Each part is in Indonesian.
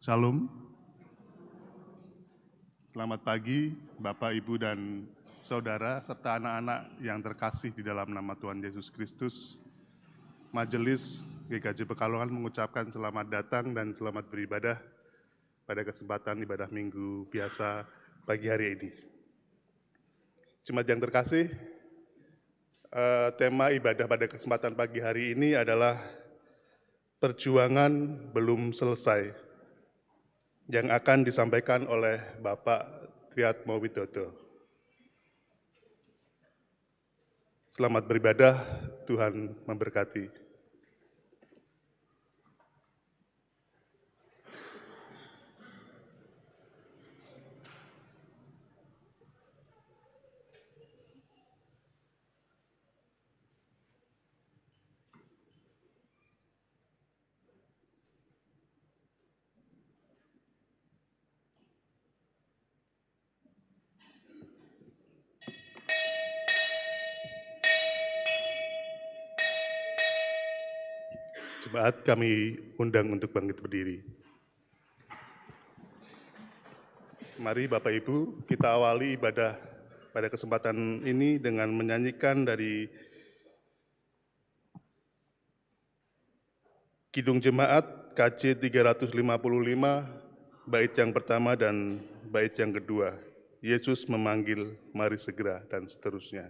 Shalom. Selamat pagi Bapak, Ibu, dan Saudara, serta anak-anak yang terkasih di dalam nama Tuhan Yesus Kristus. Majelis GKJ Pekalongan mengucapkan selamat datang dan selamat beribadah pada kesempatan ibadah minggu biasa pagi hari ini. Jemaat yang terkasih, tema ibadah pada kesempatan pagi hari ini adalah perjuangan belum selesai, yang akan disampaikan oleh Bapak Triatmo Widodo. Selamat beribadah, Tuhan memberkati. Jemaat kami undang untuk bangkit berdiri. Mari Bapak Ibu, kita awali ibadah pada kesempatan ini dengan menyanyikan dari Kidung Jemaat KJ 355, bait yang pertama dan bait yang kedua. Yesus memanggil, mari segera, dan seterusnya.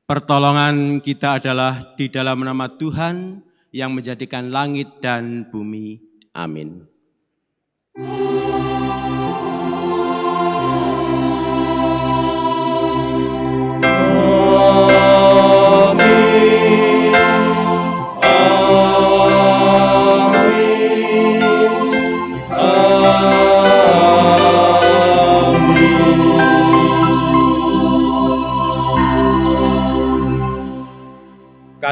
Pertolongan kita adalah di dalam nama Tuhan yang menjadikan langit dan bumi. Amin.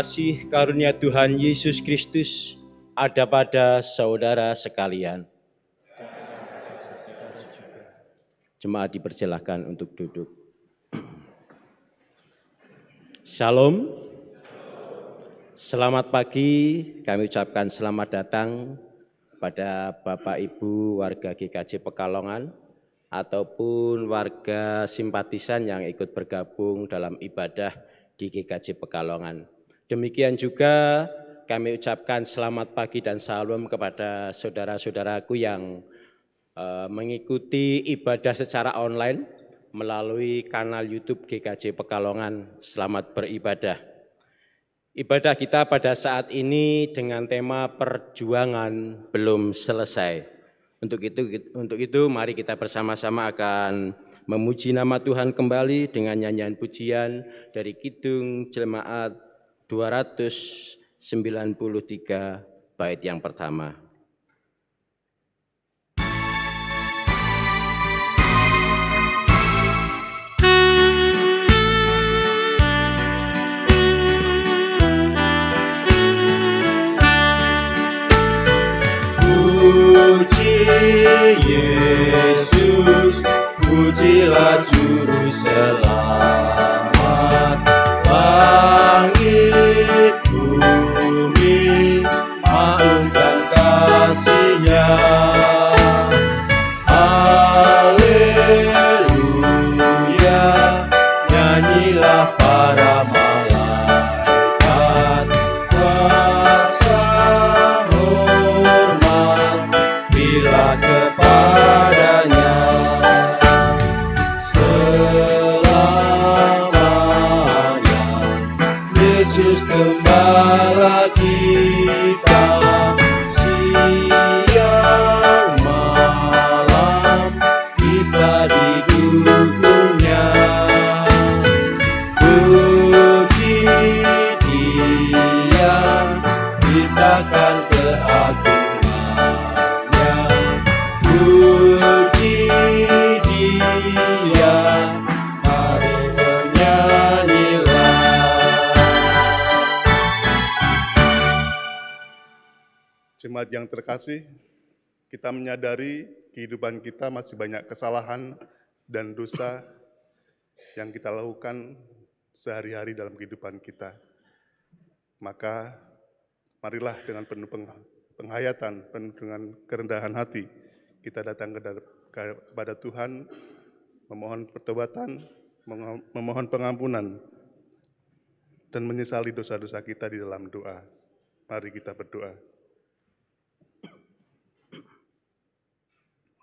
Kasih karunia Tuhan Yesus Kristus ada pada saudara sekalian. Jemaat dipersilahkan untuk duduk. Shalom. Selamat pagi, kami ucapkan selamat datang kepada Bapak Ibu warga GKJ Pekalongan ataupun warga simpatisan yang ikut bergabung dalam ibadah di GKJ Pekalongan. Demikian juga kami ucapkan selamat pagi dan salam kepada saudara-saudaraku yang mengikuti ibadah secara online melalui kanal YouTube GKJ Pekalongan. Selamat beribadah. Ibadah kita pada saat ini dengan tema perjuangan belum selesai. Untuk itu mari kita bersama-sama akan memuji nama Tuhan kembali dengan nyanyian pujian dari Kidung Jemaat 293 bait yang pertama. Puji Yesus, pujilah Juru Selamat. Langit bumi maklumkan kasih-Nya. Haleluya, nyanyilah para malaikat. Kuasa hormat bila kepadanya. Selamanya Yesus gembala kita. Siang malam kita didukungnya. Puji Dia, kita keagungannya. Puji Dia, mari bernyanyilah. Jemaat yang terkasih, kita menyadari kehidupan kita masih banyak kesalahan dan dosa yang kita lakukan sehari-hari dalam kehidupan kita. Maka marilah dengan penuh penghayatan, penuh dengan kerendahan hati, kita datang kepada Tuhan, memohon pertobatan, memohon pengampunan, dan menyesali dosa-dosa kita di dalam doa. Mari kita berdoa.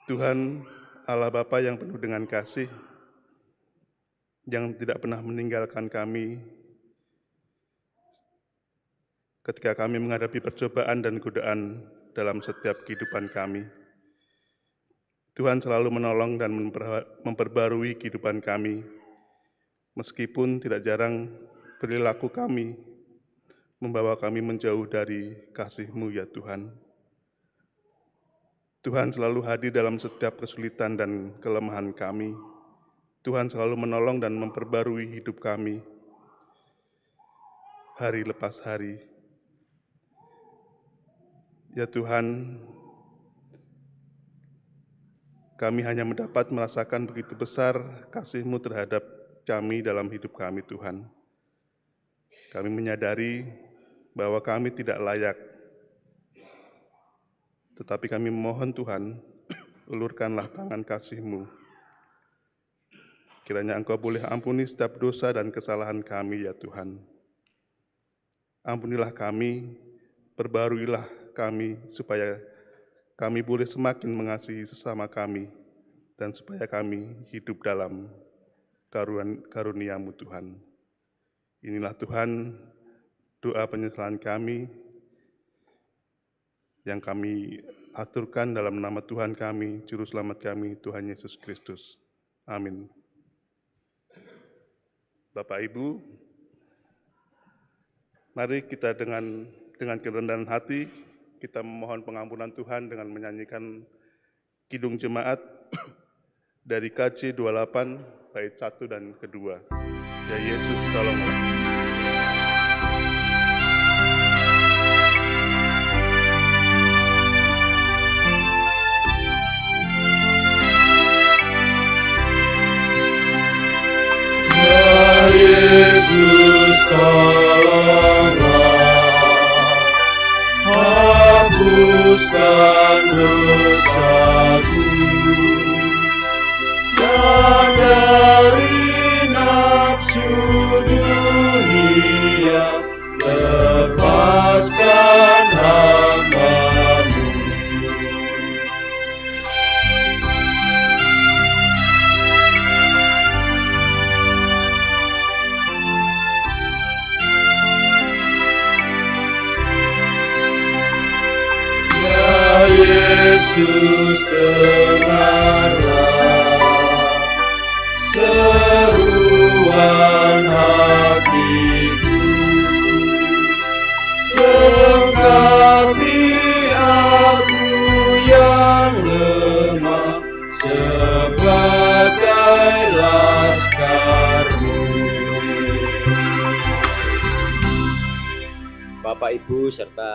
Tuhan Allah Bapa yang penuh dengan kasih, yang tidak pernah meninggalkan kami ketika kami menghadapi percobaan dan godaan dalam setiap kehidupan kami. Tuhan selalu menolong dan memperbarui kehidupan kami, meskipun tidak jarang perilaku kami membawa kami menjauh dari kasih-Mu ya Tuhan. Tuhan selalu hadir dalam setiap kesulitan dan kelemahan kami. Tuhan selalu menolong dan memperbarui hidup kami hari lepas hari. Ya Tuhan, kami hanya mendapat merasakan begitu besar kasih-Mu terhadap kami dalam hidup kami Tuhan. Kami menyadari bahwa kami tidak layak, tetapi kami memohon Tuhan, ulurkanlah tangan kasih-Mu. Kiranya Engkau boleh ampuni setiap dosa dan kesalahan kami ya Tuhan. Ampunilah kami, perbaruilah kami, supaya kami boleh semakin mengasihi sesama kami, dan supaya kami hidup dalam karunia-Mu Tuhan. Inilah Tuhan, doa penyesalan kami, yang kami aturkan dalam nama Tuhan kami, Juru Selamat kami, Tuhan Yesus Kristus. Amin. Bapak Ibu, mari kita dengan kerendahan hati, kita memohon pengampunan Tuhan dengan menyanyikan Kidung Jemaat dari KJ 28, bait 1 dan kedua. Ya Yesus, tolonglah. Yesus tolonglah, hapus hapuskan dosaku, dan dari nafsu dunia lepaskan hamba-Mu. Ya Yesus, dengarlah seruan hatiku, lengkapi aku yang lemah sebagai laskar-Mu. Bapak, Ibu, serta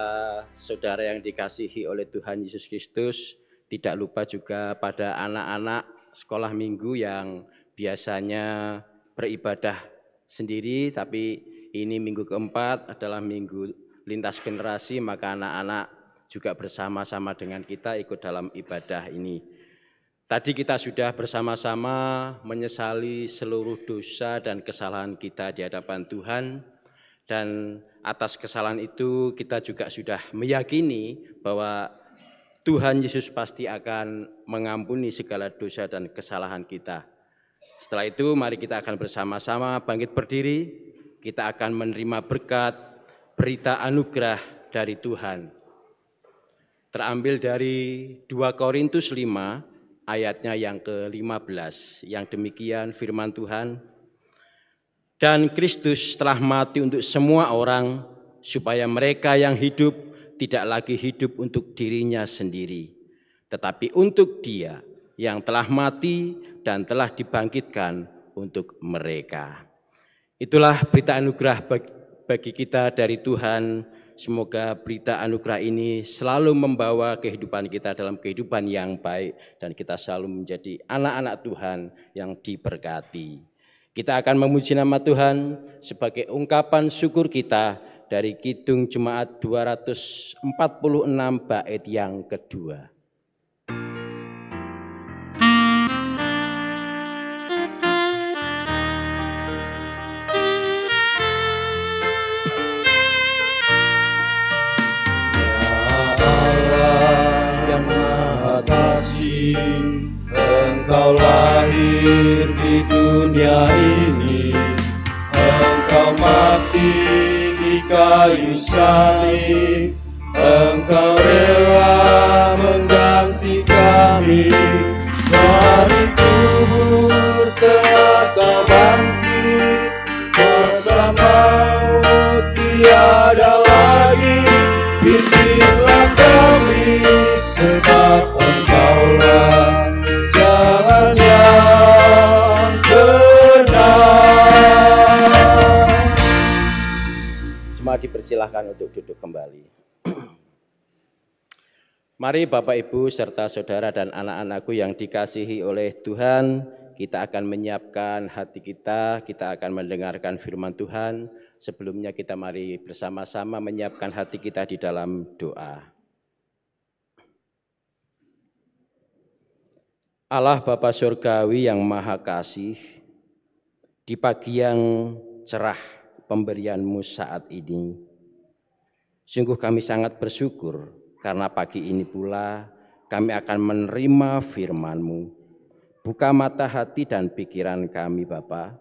saudara yang dikasihi oleh Tuhan Yesus Kristus, tidak lupa juga pada anak-anak sekolah minggu yang biasanya beribadah sendiri, tapi ini minggu keempat adalah minggu lintas generasi, maka anak-anak juga bersama-sama dengan kita ikut dalam ibadah ini. Tadi kita sudah bersama-sama menyesali seluruh dosa dan kesalahan kita di hadapan Tuhan, dan atas kesalahan itu kita juga sudah meyakini bahwa Tuhan Yesus pasti akan mengampuni segala dosa dan kesalahan kita. Setelah itu mari kita akan bersama-sama bangkit berdiri, kita akan menerima berkat berita anugerah dari Tuhan. Terambil dari 2 Korintus 5 ayatnya yang ke-15, yang demikian firman Tuhan. Dan Kristus telah mati untuk semua orang, supaya mereka yang hidup tidak lagi hidup untuk dirinya sendiri, tetapi untuk Dia yang telah mati dan telah dibangkitkan untuk mereka. Itulah berita anugerah bagi kita dari Tuhan. Semoga berita anugerah ini selalu membawa kehidupan kita dalam kehidupan yang baik, dan kita selalu menjadi anak-anak Tuhan yang diberkati. Kita akan memuji nama Tuhan sebagai ungkapan syukur kita dari Kidung Jemaat 246 bait yang kedua. Engkau lahir di dunia ini, Engkau mati di kayu salib, Engkau rela mengganti kami. Dari kubur telah Kau bangkit, bersama-Mu tiada lagi. Pimpinlah kami sebab Engkaulah jalan yang benar. Cuma dipersilahkan untuk duduk kembali. Mari Bapak, Ibu, serta saudara dan anak-anakku yang dikasihi oleh Tuhan, kita akan menyiapkan hati kita akan mendengarkan firman Tuhan. Sebelumnya kita mari bersama-sama menyiapkan hati kita di dalam doa. Allah Bapa Surgawi yang Maha Kasih, di pagi yang cerah pemberian-Mu saat ini, sungguh kami sangat bersyukur karena pagi ini pula kami akan menerima firman-Mu. Buka mata hati dan pikiran kami Bapa,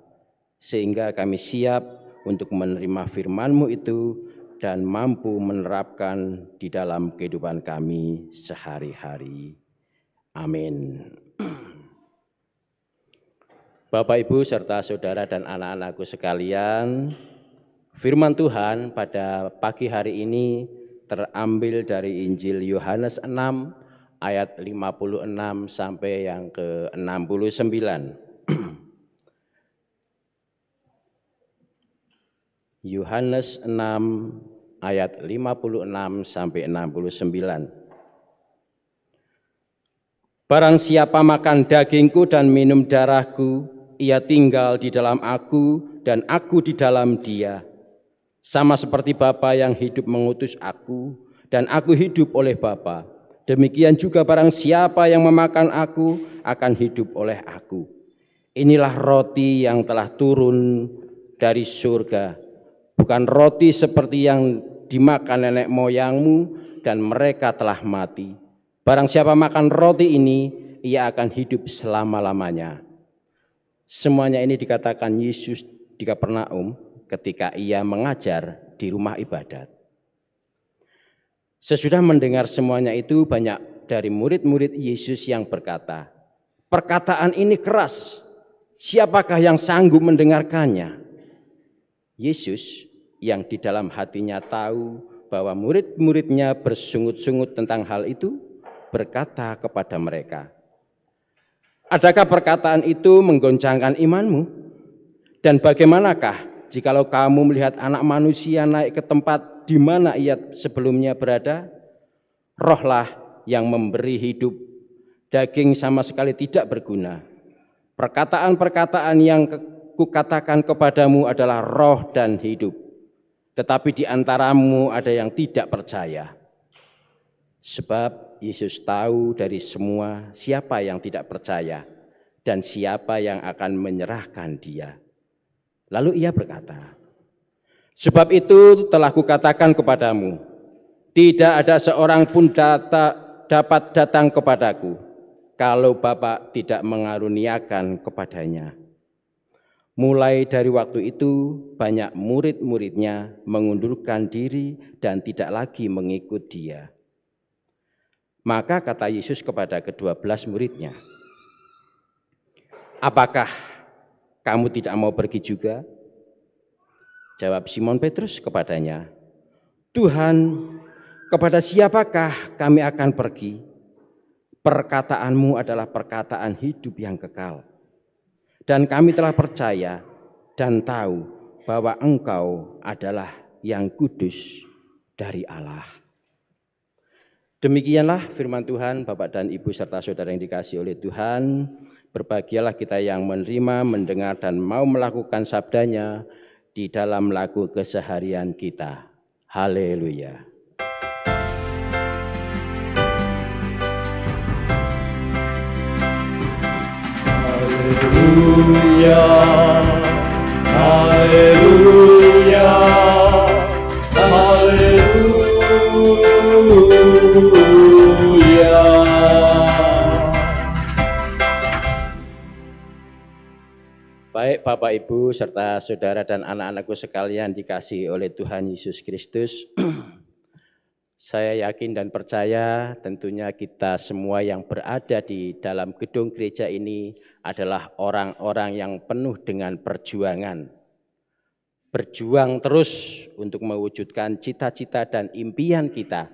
sehingga kami siap untuk menerima firman-Mu itu dan mampu menerapkan di dalam kehidupan kami sehari-hari. Amin. Bapak, Ibu, serta saudara dan anak-anakku sekalian, firman Tuhan pada pagi hari ini terambil dari Injil Yohanes 6 ayat 56 sampai yang ke-69. Yohanes 6 ayat 56 sampai 69. Barang siapa makan dagingku dan minum darahku, ia tinggal di dalam aku dan aku di dalam dia. Sama seperti Bapa yang hidup mengutus aku dan aku hidup oleh Bapa. Demikian juga barang siapa yang memakan aku akan hidup oleh aku. Inilah roti yang telah turun dari surga, bukan roti seperti yang dimakan nenek moyangmu dan mereka telah mati. Barang siapa makan roti ini, ia akan hidup selama-lamanya. Semuanya ini dikatakan Yesus di Kapernaum ketika ia mengajar di rumah ibadat. Sesudah mendengar semuanya itu, banyak dari murid-murid Yesus yang berkata, "Perkataan ini keras, siapakah yang sanggup mendengarkannya?" Yesus yang di dalam hatinya tahu bahwa murid-muridnya bersungut-sungut tentang hal itu, berkata kepada mereka, "Adakah perkataan itu menggoncangkan imanmu? Dan bagaimanakah jikalau kamu melihat Anak Manusia naik ke tempat di mana ia sebelumnya berada? Rohlah yang memberi hidup, daging sama sekali tidak berguna. Perkataan-perkataan yang kukatakan kepadamu adalah roh dan hidup, tetapi di antaramu ada yang tidak percaya." Sebab Yesus tahu dari semua siapa yang tidak percaya dan siapa yang akan menyerahkan dia. Lalu ia berkata, "Sebab itu telah kukatakan kepadamu, tidak ada seorang pun dapat datang kepadaku kalau Bapa tidak mengaruniakan kepadanya." Mulai dari waktu itu banyak murid-muridnya mengundurkan diri dan tidak lagi mengikut dia. Maka kata Yesus kepada ke-12 muridnya, "Apakah kamu tidak mau pergi juga?" Jawab Simon Petrus kepadanya, "Tuhan, kepada siapakah kami akan pergi? Perkataanmu adalah perkataan hidup yang kekal. Dan kami telah percaya dan tahu bahwa Engkau adalah yang kudus dari Allah." Demikianlah firman Tuhan. Bapak dan Ibu serta saudara yang dikasihi oleh Tuhan, berbahagialah kita yang menerima, mendengar dan mau melakukan sabdanya di dalam laku keseharian kita. Haleluya. Haleluya, haleluya, haleluya. Baik Bapak Ibu serta saudara dan anak-anakku sekalian dikasihi oleh Tuhan Yesus Kristus. Saya yakin dan percaya tentunya kita semua yang berada di dalam gedung gereja ini adalah orang-orang yang penuh dengan perjuangan. Berjuang terus untuk mewujudkan cita-cita dan impian kita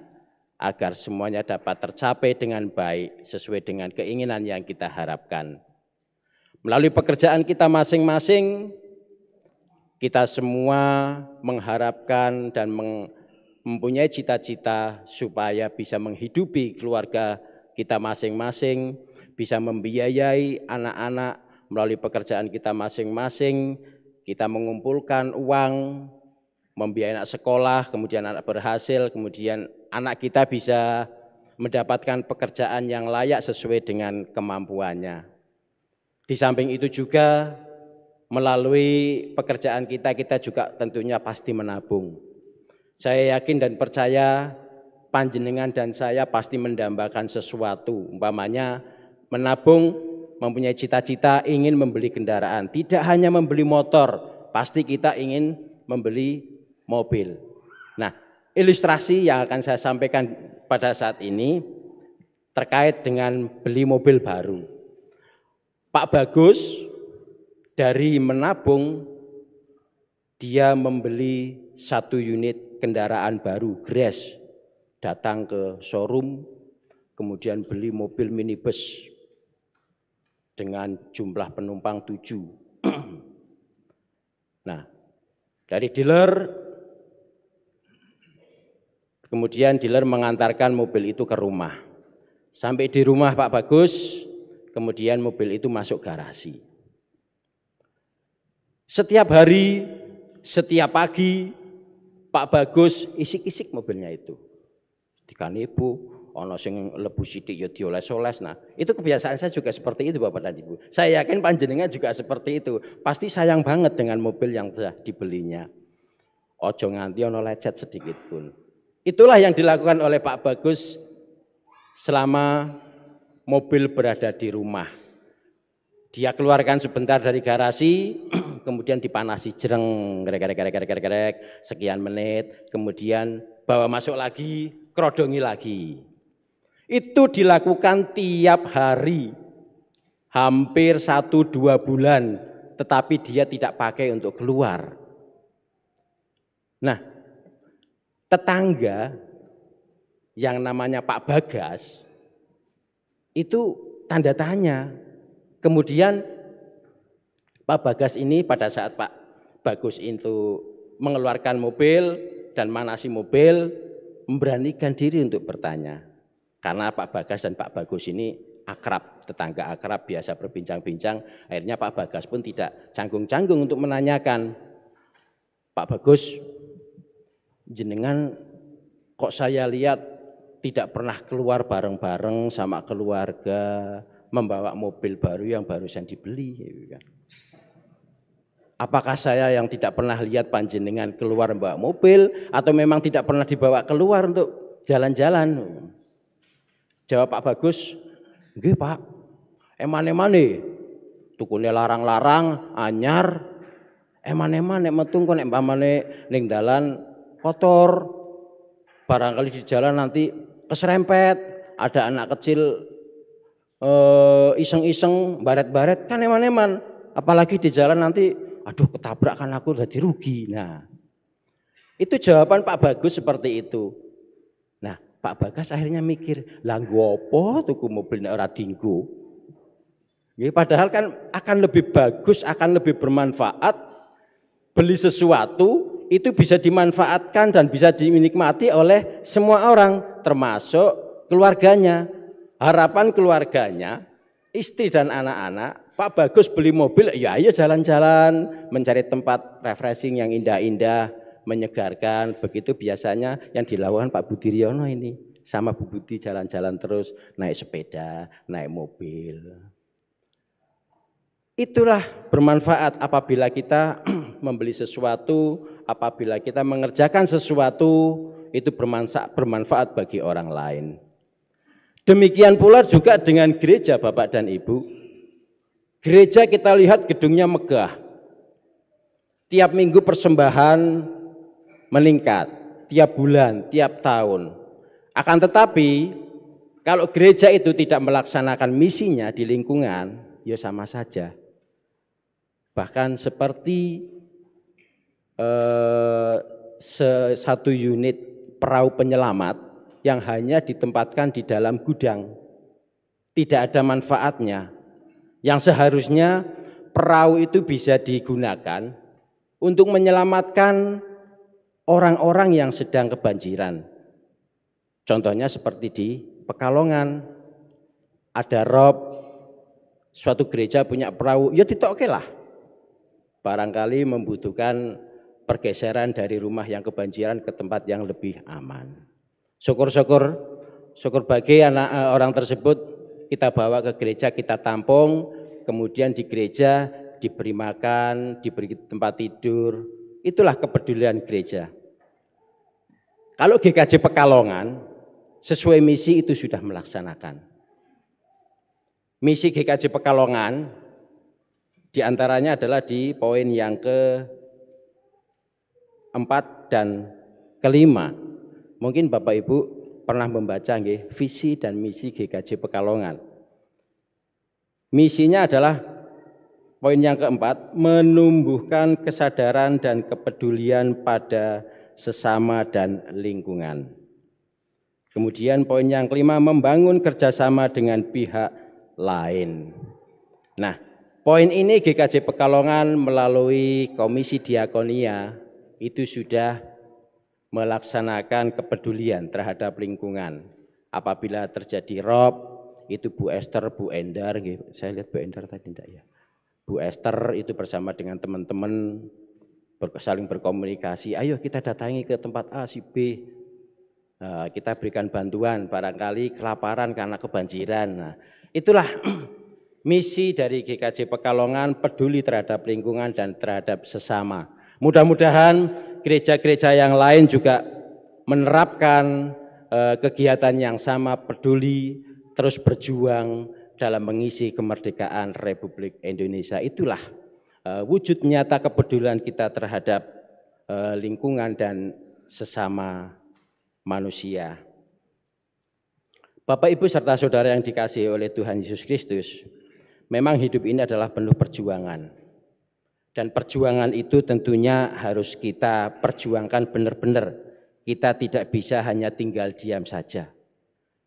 agar semuanya dapat tercapai dengan baik sesuai dengan keinginan yang kita harapkan. Melalui pekerjaan kita masing-masing, kita semua mengharapkan dan mempunyai cita-cita supaya bisa menghidupi keluarga kita masing-masing, bisa membiayai anak-anak melalui pekerjaan kita masing-masing, kita mengumpulkan uang, membiayai anak sekolah, kemudian anak berhasil, kemudian anak kita bisa mendapatkan pekerjaan yang layak sesuai dengan kemampuannya. Di samping itu juga melalui pekerjaan kita juga tentunya pasti menabung. Saya yakin dan percaya panjenengan dan saya pasti mendambakan sesuatu. Umpamanya menabung, mempunyai cita-cita ingin membeli kendaraan. Tidak hanya membeli motor, pasti kita ingin membeli mobil. Nah, ilustrasi yang akan saya sampaikan pada saat ini terkait dengan beli mobil baru. Pak Bagus dari menabung, dia membeli 1 unit kendaraan baru, Grace, datang ke showroom, kemudian beli mobil minibus dengan jumlah penumpang 7. Nah, dari dealer, kemudian dealer mengantarkan mobil itu ke rumah. Sampai di rumah Pak Bagus, kemudian mobil itu masuk garasi. Setiap hari, setiap pagi, Pak Bagus isik-isik mobilnya itu. dikane ibu, ana sing lebu sithik ya dioles-oles. Nah, itu kebiasaan saya juga seperti itu Bapak dan Ibu. Saya yakin panjenengan juga seperti itu. Pasti sayang banget dengan mobil yang sudah dibelinya. Ojo nganti ana lecet sedikit pun. Itulah yang dilakukan oleh Pak Bagus selama mobil berada di rumah. Dia keluarkan sebentar dari garasi, kemudian dipanasi jereng, gerek, sekian menit, kemudian bawa masuk lagi, kerodongi lagi. Itu dilakukan tiap hari, hampir 1-2 bulan, tetapi dia tidak pakai untuk keluar. Nah, tetangga yang namanya Pak Bagas, itu tanda tanya. Kemudian Pak Bagas ini pada saat Pak Bagus itu mengeluarkan mobil dan manasi mobil, memberanikan diri untuk bertanya. Karena Pak Bagas dan Pak Bagus ini akrab, tetangga akrab, biasa berbincang-bincang, akhirnya Pak Bagas pun tidak canggung-canggung untuk menanyakan, Pak Bagus, jenengan kok saya lihat tidak pernah keluar bareng-bareng sama keluarga, membawa mobil baru yang barusan dibeli. Apakah saya yang tidak pernah lihat panjenengan keluar membawa mobil atau memang tidak pernah dibawa keluar untuk jalan-jalan? Jawab Pak Bagus, nggih Pak, emane-mane, tukune larang-larang, anyar, eman-eman nek metu kok nek pamane ning dalan kotor, barangkali di jalan nanti keserempet, ada anak kecil iseng-iseng baret-baret kan eman-eman, apalagi di jalan nanti aduh ketabrak kan aku jadi rugi. Nah, itu jawaban Pak Bagus seperti itu. Nah, Pak Bagas akhirnya mikir, lah ngopo tuku mobil nek ora dienggo? Ya, padahal kan akan lebih bagus, akan lebih bermanfaat beli sesuatu itu bisa dimanfaatkan dan bisa dinikmati oleh semua orang, termasuk keluarganya. Harapan keluarganya, istri dan anak-anak, Pak Bagus beli mobil, ya ayo jalan-jalan, mencari tempat refreshing yang indah-indah, menyegarkan. Begitu biasanya yang dilakukan Pak Budiryono ini, sama Bu Budi jalan-jalan terus, naik sepeda, naik mobil. Itulah bermanfaat apabila kita membeli sesuatu, apabila kita mengerjakan sesuatu, itu bermanfaat bagi orang lain. Demikian pula juga dengan gereja Bapak dan Ibu. Gereja kita lihat gedungnya megah. Tiap minggu persembahan meningkat, tiap bulan, tiap tahun. Akan tetapi kalau gereja itu tidak melaksanakan misinya di lingkungan, ya sama saja. Bahkan seperti satu unit perahu penyelamat yang hanya ditempatkan di dalam gudang, tidak ada manfaatnya. Yang seharusnya perahu itu bisa digunakan untuk menyelamatkan orang-orang yang sedang kebanjiran. Contohnya seperti di Pekalongan, ada rob, suatu gereja punya perahu, ya ditoke lah. Barangkali membutuhkan pergeseran dari rumah yang kebanjiran ke tempat yang lebih aman. Syukur bagi anak orang tersebut kita bawa ke gereja, kita tampung, kemudian di gereja diberi makan, diberi tempat tidur. Itulah kepedulian gereja. Kalau GKJ Pekalongan sesuai misi itu sudah melaksanakan. Misi GKJ Pekalongan diantaranya adalah di poin yang ke-4 dan ke-5. Mungkin Bapak Ibu pernah membaca nggih, visi dan misi GKJ Pekalongan. Misinya adalah poin yang ke-4, menumbuhkan kesadaran dan kepedulian pada sesama dan lingkungan. Kemudian poin yang ke-5, membangun kerjasama dengan pihak lain. Nah, poin ini GKJ Pekalongan melalui Komisi Diakonia itu sudah melaksanakan kepedulian terhadap lingkungan. Apabila terjadi rob, itu Bu Esther, Bu Endar, saya lihat Bu Endar tadi enggak ya. Bu Esther itu bersama dengan teman-teman saling berkomunikasi, ayo kita datangi ke tempat A, si B. Kita berikan bantuan, barangkali kelaparan karena kebanjiran. Nah, itulah misi dari GKJ Pekalongan, peduli terhadap lingkungan dan terhadap sesama. Mudah-mudahan gereja-gereja yang lain juga menerapkan kegiatan yang sama, peduli, terus berjuang dalam mengisi kemerdekaan Republik Indonesia. Itulah wujud nyata kepedulian kita terhadap lingkungan dan sesama manusia. Bapak, Ibu, serta saudara yang dikasihi oleh Tuhan Yesus Kristus, memang hidup ini adalah penuh perjuangan. Dan perjuangan itu tentunya harus kita perjuangkan benar-benar. Kita tidak bisa hanya tinggal diam saja.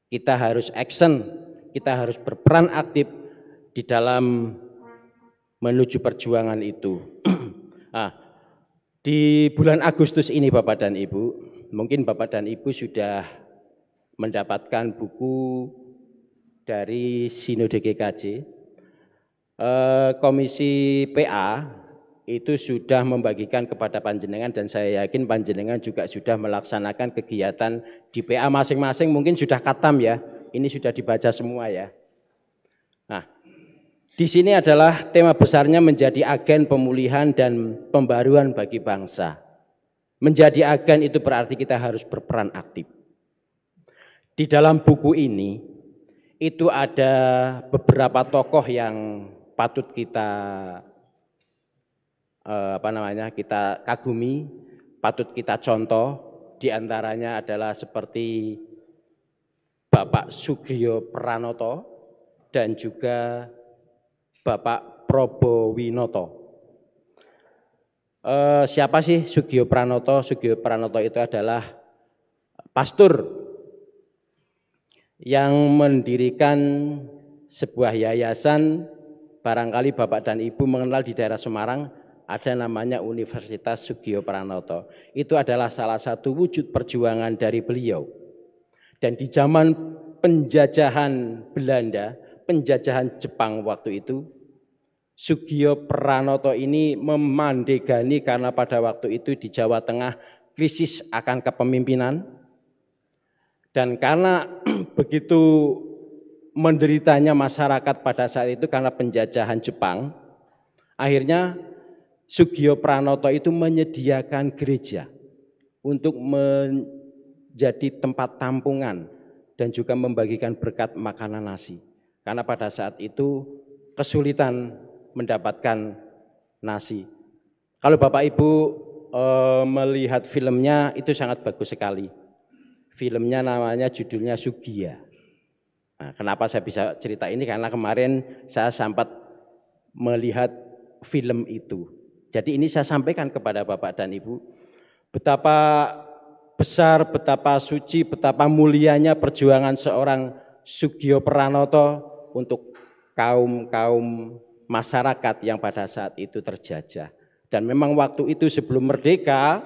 Kita harus action, kita harus berperan aktif di dalam menuju perjuangan itu. Di bulan Agustus ini Bapak dan Ibu, mungkin Bapak dan Ibu sudah mendapatkan buku dari Sinode GKJ. Komisi PA itu sudah membagikan kepada panjenengan dan saya yakin panjenengan juga sudah melaksanakan kegiatan di PA masing-masing, mungkin sudah khatam ya. Ini sudah dibaca semua ya. Nah, di sini adalah tema besarnya menjadi agen pemulihan dan pembaruan bagi bangsa. Menjadi agen itu berarti kita harus berperan aktif. Di dalam buku ini itu ada beberapa tokoh yang patut kita kita kagumi, patut kita contoh. Di antaranya adalah seperti Bapak Sugio Pranoto dan juga Bapak Probo Winoto. Siapa sih Sugio Pranoto? Sugio Pranoto itu adalah pastor yang mendirikan sebuah yayasan, barangkali Bapak dan Ibu mengenal di daerah Semarang, ada namanya Universitas Sugio Pranoto. Itu adalah salah satu wujud perjuangan dari beliau. Dan di zaman penjajahan Belanda, penjajahan Jepang waktu itu, Sugio Pranoto ini memandegani karena pada waktu itu di Jawa Tengah krisis akan kepemimpinan. Dan karena begitu menderitanya masyarakat pada saat itu karena penjajahan Jepang, akhirnya Sugio Pranoto itu menyediakan gereja untuk menjadi tempat tampungan dan juga membagikan berkat makanan nasi. Karena pada saat itu kesulitan mendapatkan nasi. Kalau Bapak Ibu melihat filmnya itu sangat bagus sekali. Filmnya namanya judulnya Sugia. Nah, kenapa saya bisa cerita ini? Karena kemarin saya sempat melihat film itu. Jadi ini saya sampaikan kepada Bapak dan Ibu betapa besar, betapa suci, betapa mulianya perjuangan seorang Sugio Pranoto untuk kaum masyarakat yang pada saat itu terjajah. Dan memang waktu itu sebelum merdeka,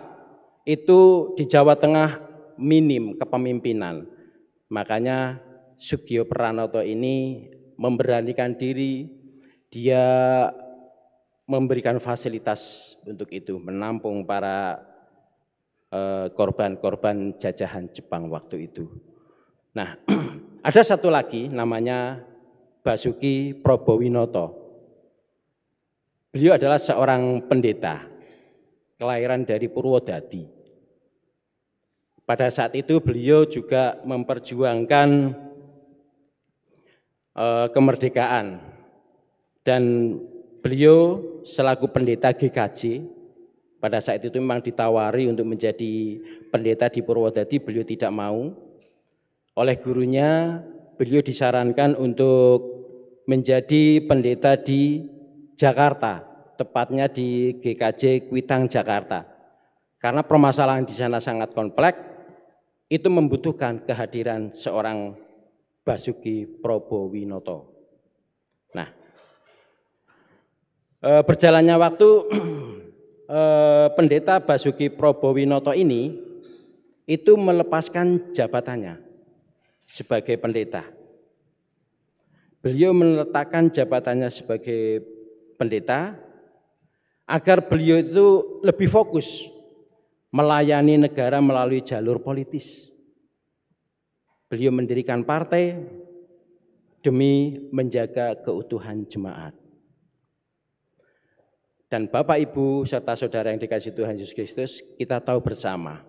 itu di Jawa Tengah minim kepemimpinan. Makanya Sugio Pranoto ini memberanikan diri, dia memberikan fasilitas untuk itu, menampung para korban-korban jajahan Jepang waktu itu. Nah, ada satu lagi namanya Basuki Probowinoto. Beliau adalah seorang pendeta, kelahiran dari Purwodadi. Pada saat itu beliau juga memperjuangkan kemerdekaan dan beliau selaku pendeta GKJ pada saat itu memang ditawari untuk menjadi pendeta di Purwodadi, beliau tidak mau. Oleh gurunya beliau disarankan untuk menjadi pendeta di Jakarta, tepatnya di GKJ Kuitang Jakarta. Karena permasalahan di sana sangat kompleks, itu membutuhkan kehadiran seorang Basuki Probowinoto. Nah, berjalannya waktu pendeta Basuki Probowinoto ini itu melepaskan jabatannya sebagai pendeta. Beliau meletakkan jabatannya sebagai pendeta agar beliau itu lebih fokus melayani negara melalui jalur politis. Beliau mendirikan partai demi menjaga keutuhan jemaat. Dan Bapak, Ibu, serta saudara yang dikasihi Tuhan Yesus Kristus, kita tahu bersama,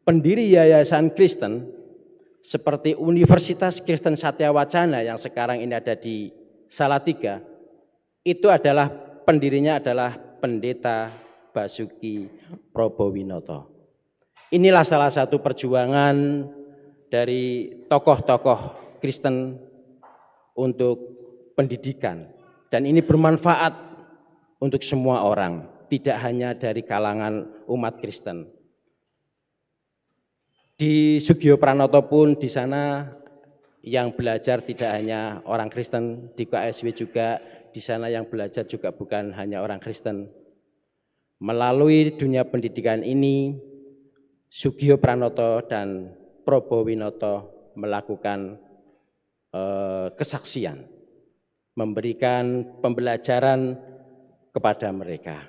pendiri yayasan Kristen seperti Universitas Kristen Satya Wacana yang sekarang ini ada di Salatiga, itu adalah pendirinya adalah Pendeta Basuki Probowinoto. Inilah salah satu perjuangan dari tokoh-tokoh Kristen untuk pendidikan, dan ini bermanfaat untuk semua orang, tidak hanya dari kalangan umat Kristen. Di Sugio Pranoto pun di sana yang belajar tidak hanya orang Kristen, di KSW juga di sana yang belajar juga bukan hanya orang Kristen. Melalui dunia pendidikan ini, Sugio Pranoto dan Probowinoto melakukan kesaksian, memberikan pembelajaran kepada mereka.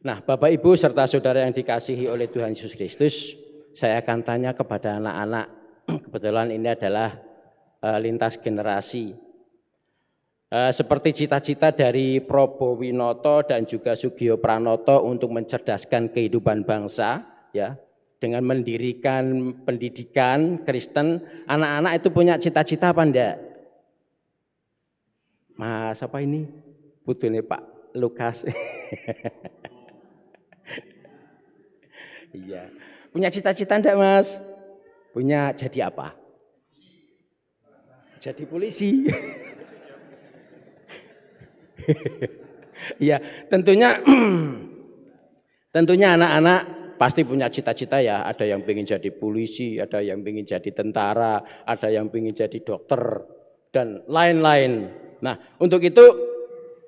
Nah, Bapak, Ibu, serta saudara yang dikasihi oleh Tuhan Yesus Kristus, saya akan tanya kepada anak-anak, kebetulan ini adalah lintas generasi. Seperti cita-cita dari Probowinoto dan juga Sugio Pranoto untuk mencerdaskan kehidupan bangsa, ya, dengan mendirikan pendidikan Kristen, anak-anak itu punya cita-cita apa enggak? Mas, apa ini? Putune Pak Lukas. Iya. Punya cita-cita enggak, Mas? Punya jadi apa? Jadi polisi. Iya, tentunya anak-anak pasti punya cita-cita ya. Ada yang ingin jadi polisi, ada yang ingin jadi tentara, ada yang ingin jadi dokter, dan lain-lain. Nah, untuk itu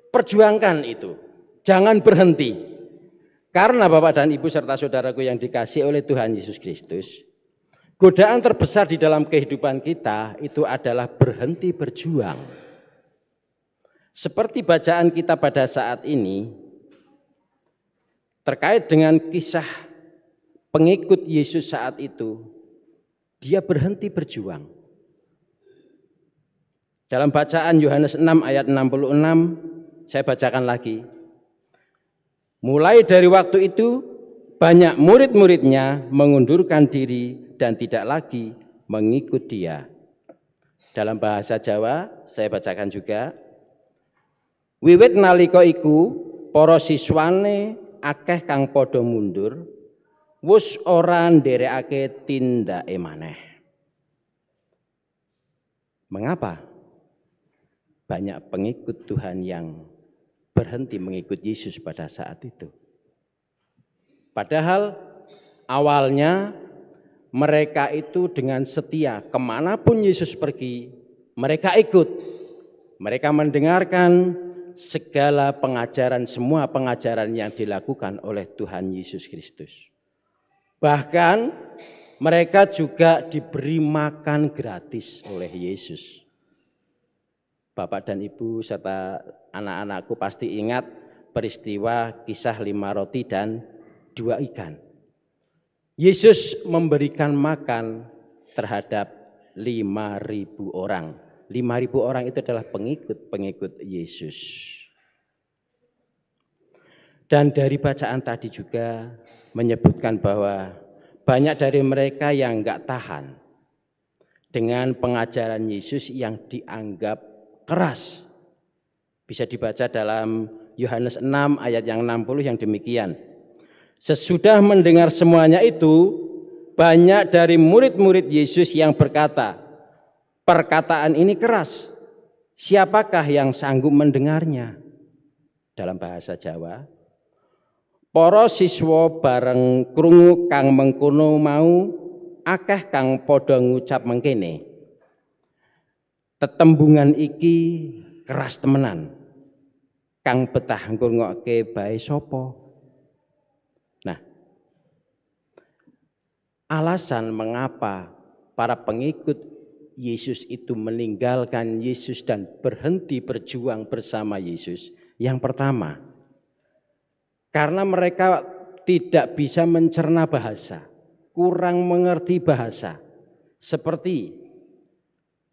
perjuangkan itu. Jangan berhenti. Karena Bapak dan Ibu serta saudaraku yang dikasihi oleh Tuhan Yesus Kristus, godaan terbesar di dalam kehidupan kita itu adalah berhenti berjuang. Seperti bacaan kita pada saat ini, terkait dengan kisah pengikut Yesus saat itu, dia berhenti berjuang. Dalam bacaan Yohanes 6 ayat 66, saya bacakan lagi. Mulai dari waktu itu, banyak murid-muridnya mengundurkan diri dan tidak lagi mengikut dia. Dalam bahasa Jawa, saya bacakan juga. Wiwit nalika iku, para siswane akeh kang padha mundur, wus ora ndherekake tindake maneh. Mengapa? Banyak pengikut Tuhan yang berhenti mengikut Yesus pada saat itu. Padahal awalnya mereka itu dengan setia, kemanapun Yesus pergi, mereka ikut. Mereka mendengarkan segala pengajaran, semua pengajaran yang dilakukan oleh Tuhan Yesus Kristus. Bahkan mereka juga diberi makan gratis oleh Yesus. Bapak dan Ibu serta anak-anakku pasti ingat peristiwa kisah 5 roti dan 2 ikan. Yesus memberikan makan terhadap 5.000 orang. 5.000 orang itu adalah pengikut Yesus. Dan dari bacaan tadi juga menyebutkan bahwa banyak dari mereka yang enggak tahan dengan pengajaran Yesus yang dianggap keras. Bisa dibaca dalam Yohanes 6 ayat yang 60 yang demikian. Sesudah mendengar semuanya itu, banyak dari murid-murid Yesus yang berkata, perkataan ini keras, siapakah yang sanggup mendengarnya? Dalam bahasa Jawa, para siswa bareng krungu kang mengkono mau, akeh kang padha ngucap mengkene. Tetembungan iki keras temenan, kang betah ngrungokke bae sapa? Nah, alasan mengapa para pengikut Yesus itu meninggalkan Yesus dan berhenti berjuang bersama Yesus. Yang pertama, karena mereka tidak bisa mencerna bahasa, kurang mengerti bahasa, seperti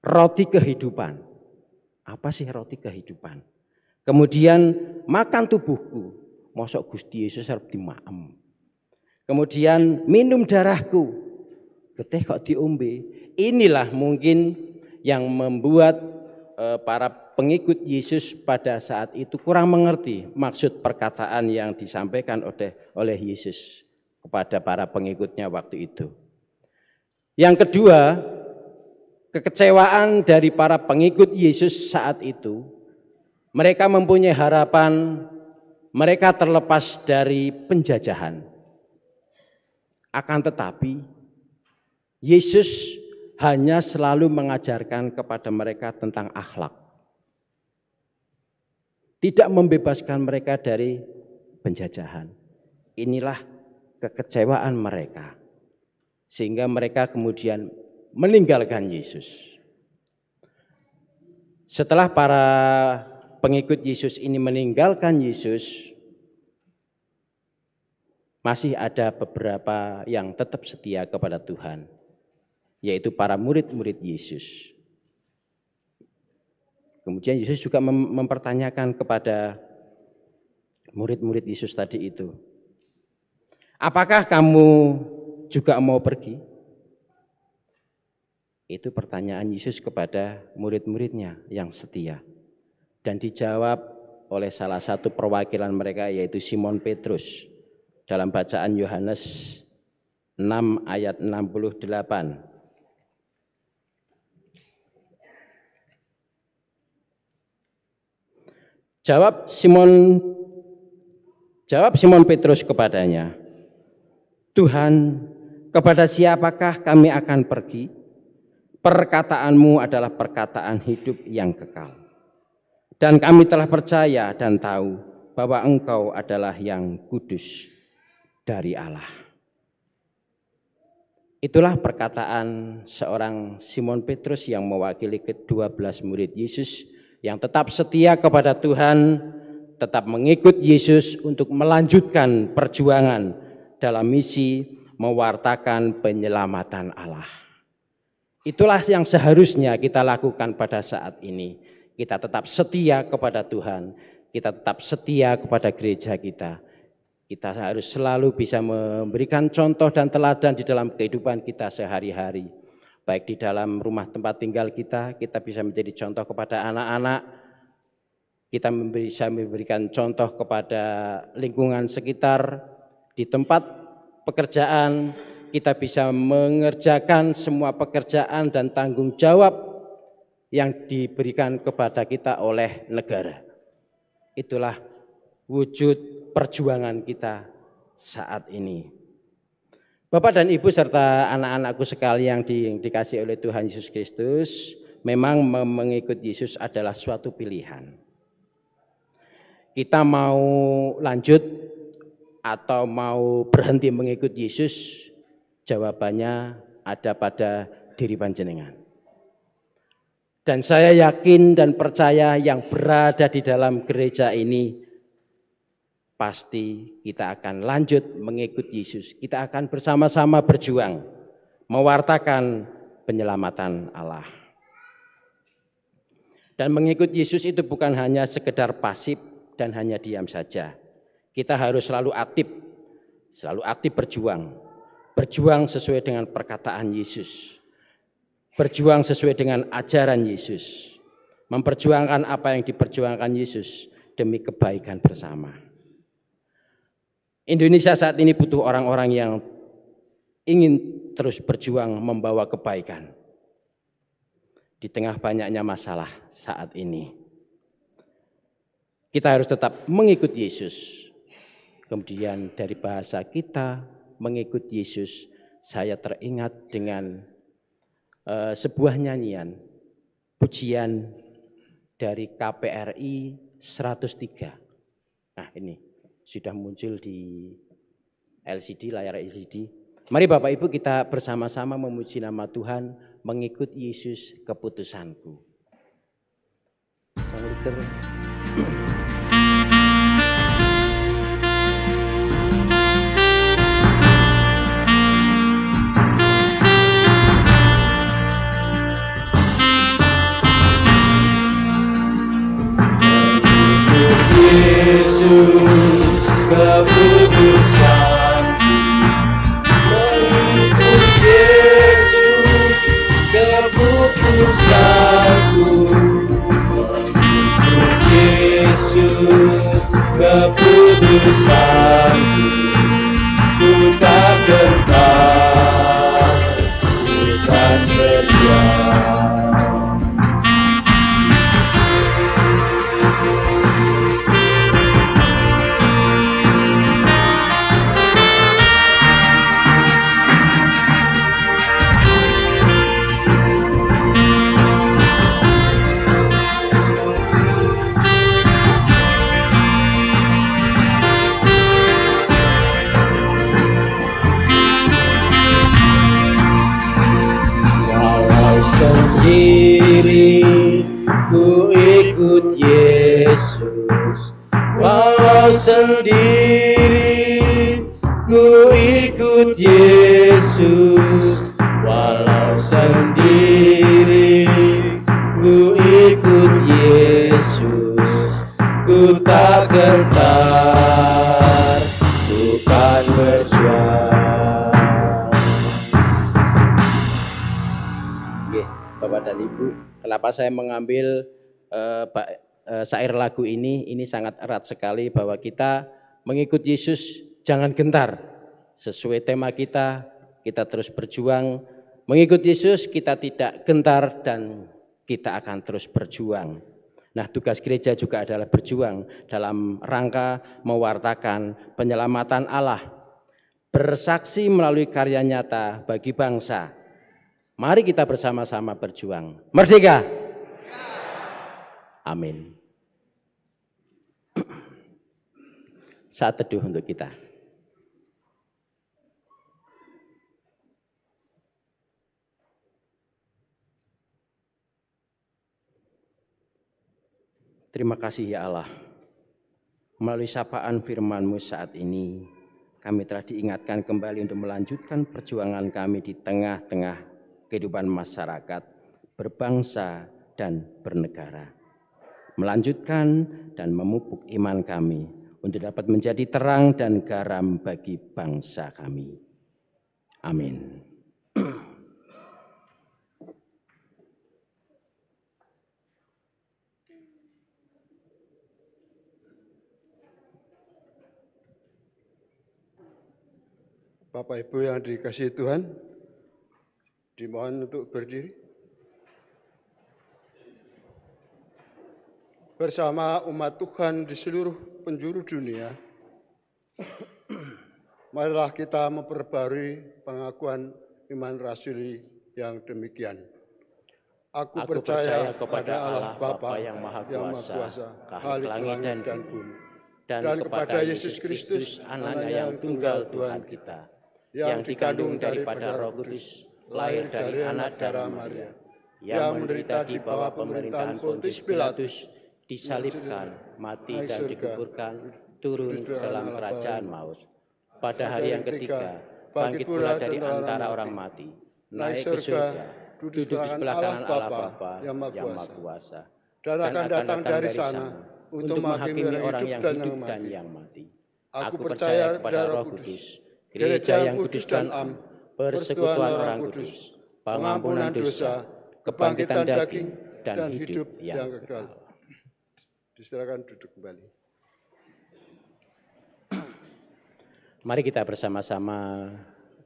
roti kehidupan. Apa sih roti kehidupan? Kemudian makan tubuhku, mosok Gusti Yesus arep dimaem. Kemudian minum darahku, getih kok diombe. Inilah mungkin yang membuat para pengikut Yesus pada saat itu kurang mengerti maksud perkataan yang disampaikan oleh Yesus kepada para pengikutnya waktu itu. Yang kedua, kekecewaan dari para pengikut Yesus saat itu, mereka mempunyai harapan mereka terlepas dari penjajahan. Akan tetapi, Yesus hanya selalu mengajarkan kepada mereka tentang akhlak. Tidak membebaskan mereka dari penjajahan. Inilah kekecewaan mereka. Sehingga mereka kemudian meninggalkan Yesus. Setelah para pengikut Yesus ini meninggalkan Yesus, masih ada beberapa yang tetap setia kepada Tuhan, yaitu para murid-murid Yesus. Kemudian Yesus juga mempertanyakan kepada murid-murid Yesus tadi itu, apakah kamu juga mau pergi? Itu pertanyaan Yesus kepada murid-muridnya yang setia. Dan dijawab oleh salah satu perwakilan mereka, yaitu Simon Petrus. Dalam bacaan Yohanes 6 ayat 68. Jawab Simon Petrus kepadanya, Tuhan, kepada siapakah kami akan pergi? Perkataanmu adalah perkataan hidup yang kekal. Dan kami telah percaya dan tahu bahwa Engkau adalah yang kudus dari Allah. Itulah perkataan seorang Simon Petrus yang mewakili ke-12 murid Yesus yang tetap setia kepada Tuhan, tetap mengikut Yesus untuk melanjutkan perjuangan dalam misi mewartakan penyelamatan Allah. Itulah yang seharusnya kita lakukan pada saat ini. Kita tetap setia kepada Tuhan, kita tetap setia kepada gereja kita. Kita harus selalu bisa memberikan contoh dan teladan di dalam kehidupan kita sehari-hari. Baik di dalam rumah tempat tinggal kita bisa menjadi contoh kepada anak-anak, kita bisa memberikan contoh kepada lingkungan sekitar, di tempat pekerjaan, kita bisa mengerjakan semua pekerjaan dan tanggung jawab yang diberikan kepada kita oleh negara. Itulah wujud perjuangan kita saat ini. Bapak dan Ibu serta anak-anakku sekalian yang dikasihi oleh Tuhan Yesus Kristus, memang mengikut Yesus adalah suatu pilihan. Kita mau lanjut atau mau berhenti mengikut Yesus, jawabannya ada pada diri panjenengan. Dan saya yakin dan percaya yang berada di dalam gereja ini, pasti kita akan lanjut mengikut Yesus. Kita akan bersama-sama berjuang, mewartakan penyelamatan Allah. Dan mengikut Yesus itu bukan hanya sekedar pasif dan hanya diam saja. Kita harus selalu aktif berjuang. Berjuang sesuai dengan perkataan Yesus. Berjuang sesuai dengan ajaran Yesus. Memperjuangkan apa yang diperjuangkan Yesus demi kebaikan bersama. Indonesia saat ini butuh orang-orang yang ingin terus berjuang membawa kebaikan di tengah banyaknya masalah saat ini. Kita harus tetap mengikut Yesus. Kemudian dari bahasa kita mengikut Yesus, saya teringat dengan sebuah nyanyian, pujian dari KPRI 103. Nah ini sudah muncul di LCD, layar LCD. Mari Bapak Ibu kita bersama-sama memuji nama Tuhan, mengikut Yesus keputusanku. Yesus, keputusanku. Mengikut Yesus, keputusanku. Mengikut Yesus, keputusanku. Ku tak gentar, ku tak berjuang. Sendiri ku ikut Yesus, walau sendiri ku ikut Yesus, walau sendiri ku ikut Yesus, ku tak gentar, ku kan berjuang. Bapak dan Ibu, kenapa saya mengambil syair lagu ini sangat erat sekali bahwa kita mengikut Yesus jangan gentar. Sesuai tema kita terus berjuang. Mengikut Yesus kita tidak gentar dan kita akan terus berjuang. Nah, tugas gereja juga adalah berjuang dalam rangka mewartakan penyelamatan Allah, bersaksi melalui karya nyata bagi bangsa. Mari kita bersama-sama berjuang. Merdeka! Amin. Saat teduh untuk kita. Terima kasih ya Allah. Melalui sapaan firman-Mu saat ini, kami telah diingatkan kembali untuk melanjutkan perjuangan kami di tengah-tengah kehidupan masyarakat, berbangsa dan bernegara. Melanjutkan dan memupuk iman kami untuk dapat menjadi terang dan garam bagi bangsa kami. Amin. Bapak Ibu yang dikasihi Tuhan, dimohon untuk berdiri. Bersama umat Tuhan di seluruh penjuru dunia, marilah kita memperbarui pengakuan iman rasuli yang demikian. Aku percaya kepada Allah Bapa yang Maha Kuasa, Khalik langit dan bumi, dan kepada Yesus Kristus, Anaknya yang tunggal Tuhan kita, yang dikandung daripada Roh Kudus, lahir dari anak darah Maria, yang menderita di bawah pemerintahan Pontius Pilatus, disalibkan, mati dan dikuburkan, turun dalam kerajaan maut. Pada hari yang ketiga, bangkit pula dari antara orang mati, naik ke surga, duduk di sebelah kanan Allah Bapa yang Maha Kuasa, dan akan datang dari sana untuk menghakimi orang yang hidup dan yang mati. Aku percaya kepada Roh Kudus, gereja yang kudus dan am, persekutuan orang kudus, pengampunan dosa, kebangkitan daging, dan hidup yang kekal. Disilakan duduk kembali. Mari kita bersama-sama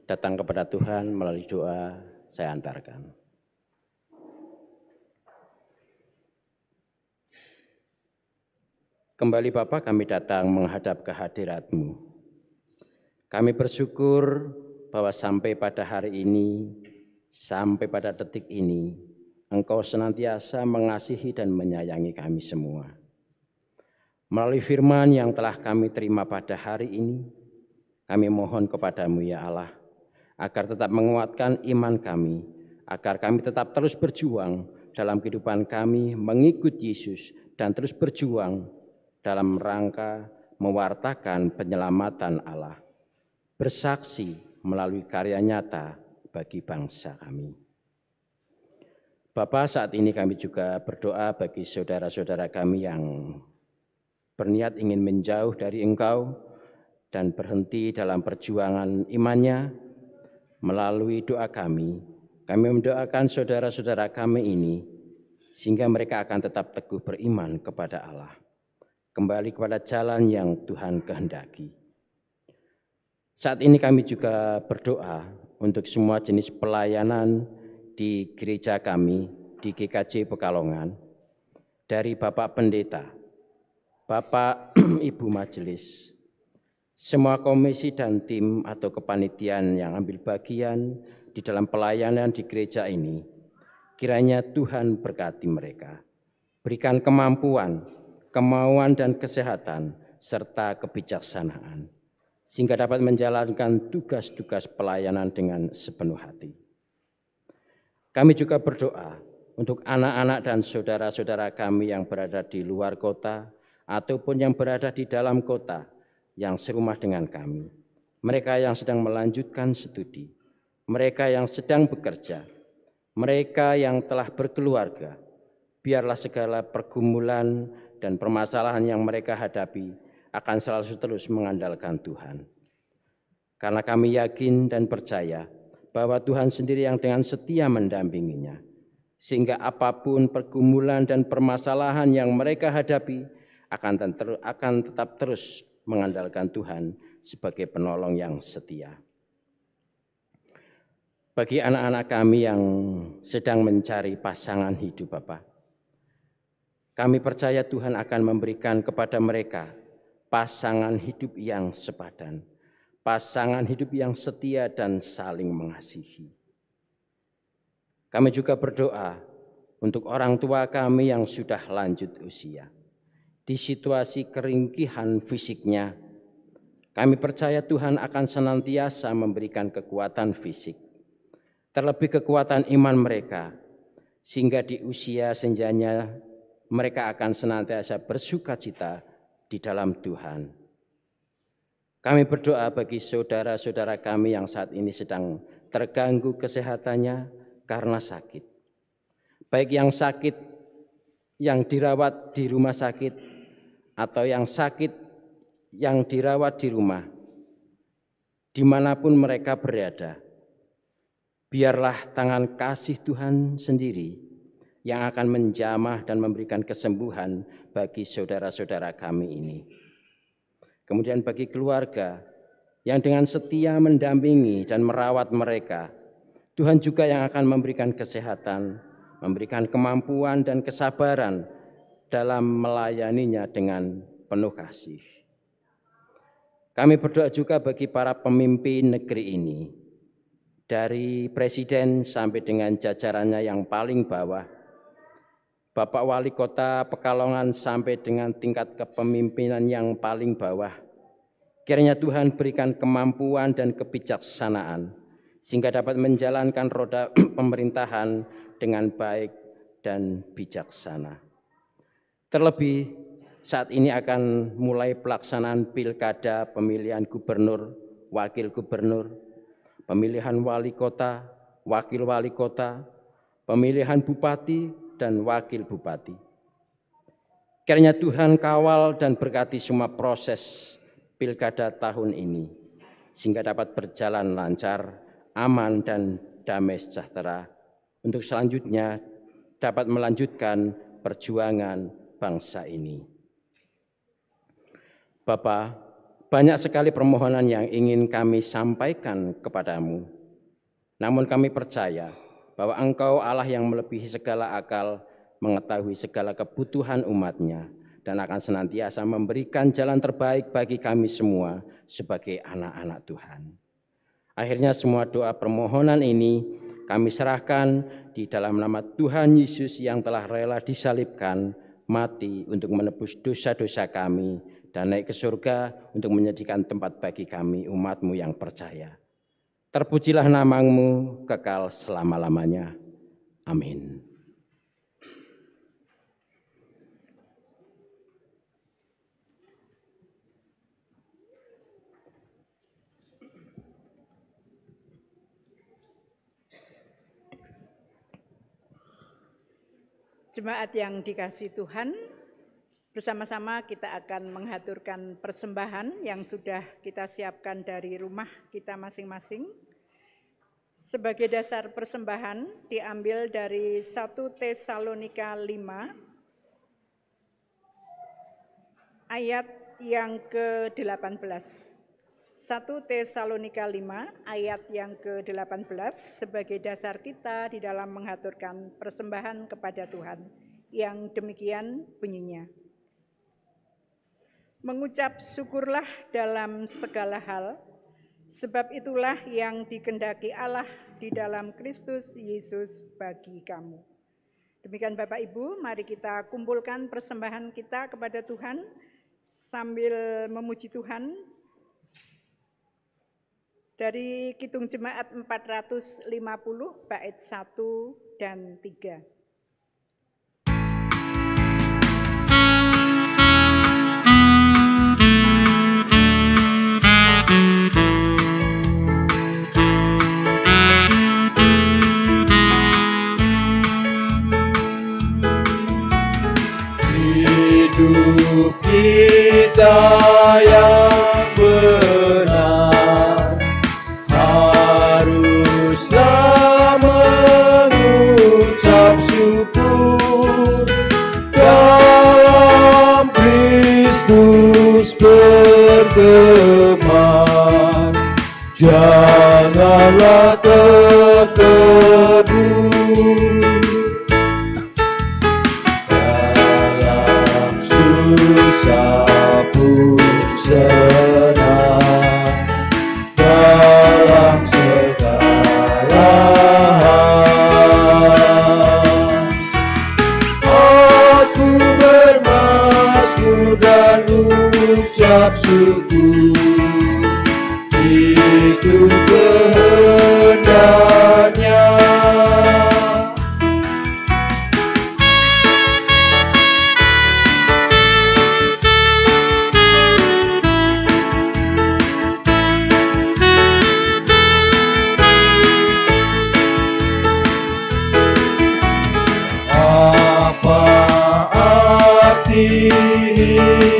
datang kepada Tuhan melalui doa saya antarkan. Kembali Bapa, kami datang menghadap kehadirat-Mu. Kami bersyukur bahwa sampai pada hari ini, sampai pada detik ini, Engkau senantiasa mengasihi dan menyayangi kami semua. Melalui firman yang telah kami terima pada hari ini, kami mohon kepada-Mu ya Allah, agar tetap menguatkan iman kami, agar kami tetap terus berjuang dalam kehidupan kami mengikut Yesus dan terus berjuang dalam rangka mewartakan penyelamatan Allah, bersaksi melalui karya nyata bagi bangsa kami. Bapa, saat ini kami juga berdoa bagi saudara-saudara kami yang berniat ingin menjauh dari Engkau dan berhenti dalam perjuangan imannya, melalui doa kami mendoakan saudara-saudara kami ini, sehingga mereka akan tetap teguh beriman kepada Allah, kembali kepada jalan yang Tuhan kehendaki. Saat ini kami juga berdoa untuk semua jenis pelayanan di gereja kami, di GKJ Pekalongan, dari Bapak Pendeta, Bapak Ibu Majelis, semua komisi dan tim atau kepanitiaan yang ambil bagian di dalam pelayanan di gereja ini, kiranya Tuhan berkati mereka, berikan kemampuan, kemauan dan kesehatan, serta kebijaksanaan, sehingga dapat menjalankan tugas-tugas pelayanan dengan sepenuh hati. Kami juga berdoa untuk anak-anak dan saudara-saudara kami yang berada di luar kota ataupun yang berada di dalam kota yang serumah dengan kami, mereka yang sedang melanjutkan studi, mereka yang sedang bekerja, mereka yang telah berkeluarga. Biarlah segala pergumulan dan permasalahan yang mereka hadapi akan selalu terus mengandalkan Tuhan. Karena kami yakin dan percaya bahwa Tuhan sendiri yang dengan setia mendampinginya, sehingga apapun pergumulan dan permasalahan yang mereka hadapi akan tetap terus mengandalkan Tuhan sebagai penolong yang setia. Bagi anak-anak kami yang sedang mencari pasangan hidup, Bapak, kami percaya Tuhan akan memberikan kepada mereka pasangan hidup yang sepadan, pasangan hidup yang setia dan saling mengasihi. Kami juga berdoa untuk orang tua kami yang sudah lanjut usia. Di situasi keringkihan fisiknya, kami percaya Tuhan akan senantiasa memberikan kekuatan fisik, terlebih kekuatan iman mereka, sehingga di usia senjanya mereka akan senantiasa bersukacita di dalam Tuhan. Kami berdoa bagi saudara-saudara kami yang saat ini sedang terganggu kesehatannya karena sakit. Baik yang sakit yang dirawat di rumah sakit atau yang sakit yang dirawat di rumah, dimanapun mereka berada. Biarlah tangan kasih Tuhan sendiri yang akan menjamah dan memberikan kesembuhan bagi saudara-saudara kami ini. Kemudian bagi keluarga yang dengan setia mendampingi dan merawat mereka, Tuhan juga yang akan memberikan kesehatan, memberikan kemampuan dan kesabaran dalam melayaninya dengan penuh kasih. Kami berdoa juga bagi para pemimpin negeri ini, dari presiden sampai dengan jajarannya yang paling bawah, Bapak Wali Kota Pekalongan sampai dengan tingkat kepemimpinan yang paling bawah. Kiranya Tuhan berikan kemampuan dan kebijaksanaan, sehingga dapat menjalankan roda pemerintahan dengan baik dan bijaksana. Terlebih saat ini akan mulai pelaksanaan pilkada, pemilihan gubernur, wakil gubernur, pemilihan wali kota, wakil wali kota, pemilihan bupati dan wakil bupati. Kiranya Tuhan kawal dan berkati semua proses pilkada tahun ini, sehingga dapat berjalan lancar, aman dan damai sejahtera, untuk selanjutnya dapat melanjutkan perjuangan bangsa ini. Bapa, banyak sekali permohonan yang ingin kami sampaikan kepadamu. Namun kami percaya bahwa Engkau Allah yang melebihi segala akal, mengetahui segala kebutuhan umat-Nya, dan akan senantiasa memberikan jalan terbaik bagi kami semua sebagai anak-anak Tuhan. Akhirnya semua doa permohonan ini kami serahkan di dalam nama Tuhan Yesus yang telah rela disalibkan, mati untuk menebus dosa-dosa kami, dan naik ke surga untuk menyediakan tempat bagi kami umat-Mu yang percaya. Terpujilah nama-Mu kekal selama-lamanya. Amin. Jemaat yang dikasihi Tuhan, Bersama-sama kita akan menghaturkan persembahan yang sudah kita siapkan dari rumah kita masing-masing. Sebagai dasar persembahan diambil dari 1 Tesalonika 5 ayat yang ke-18. 1 Tesalonika 5 ayat yang ke-18 sebagai dasar kita di dalam menghaturkan persembahan kepada Tuhan. Yang demikian bunyinya. Mengucap syukurlah dalam segala hal, sebab itulah yang dikehendaki Allah di dalam Kristus Yesus bagi kamu. Demikian Bapak Ibu, mari kita kumpulkan persembahan kita kepada Tuhan sambil memuji Tuhan. Dari Kidung Jemaat 450 bait 1 dan 3. Hidup kita yang benar haruslah mengucap syukur dalam Kristus berteman, janganlah tertegun. Susah pun senang dalam segala hal. Aku bermasmur dan ucap syukur, itu kehendaknya.